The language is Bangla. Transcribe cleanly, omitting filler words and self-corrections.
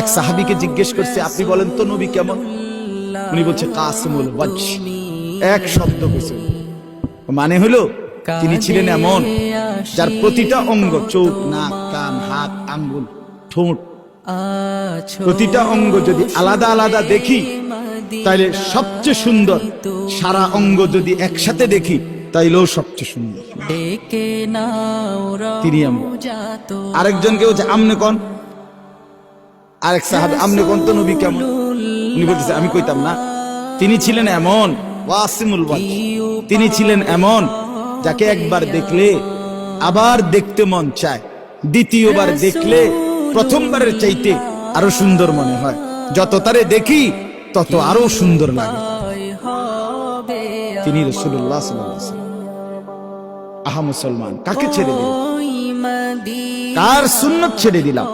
এক সাহাবীকে জিজ্ঞেস করছে, আপনি বলেন তো নবী কেমন? উনি বলছে কাসিমুল ওয়াজহ। এক শব্দ কইছে, মানে হলো তিনি ছিলেন এমন যার প্রতিটা অঙ্গ, চোখ, নাক, কান, হাত, আঙ্গুল, ঠোঁট, প্রতিটা অঙ্গ যদি আলাদা আলাদা দেখি তাইলে সবচেয়ে সুন্দর, সারা অঙ্গ যদি একসাথে দেখি তাইলেও সবচেয়ে সুন্দর। তিনি এমন। আরেকজনকে বলছে আমনে কোন, আরেক সাহাবী আমনে কোন তো নবী কেমন? উনি বলতেছে আমি কইতাম না, তিনি ছিলেন এমন ওয়াসিমুল ওয়াজহ, তিনি ছিলেন এমন যাকে একবার দেখলে আবার দেখতে মন চায়, দ্বিতীয়বার দেখলে প্রথমবারের চাইতে আরো সুন্দর মনে হয়, যত তারে দেখি তত আরো সুন্দর লাগে। তিনি রাসূলুল্লাহ সাল্লাল্লাহু আলাইহি ওয়াসাল্লাম। আহা মুসলমান, কাকে ছেড়ে দিলাম, কার সুন্নাত ছেড়ে দিলাম?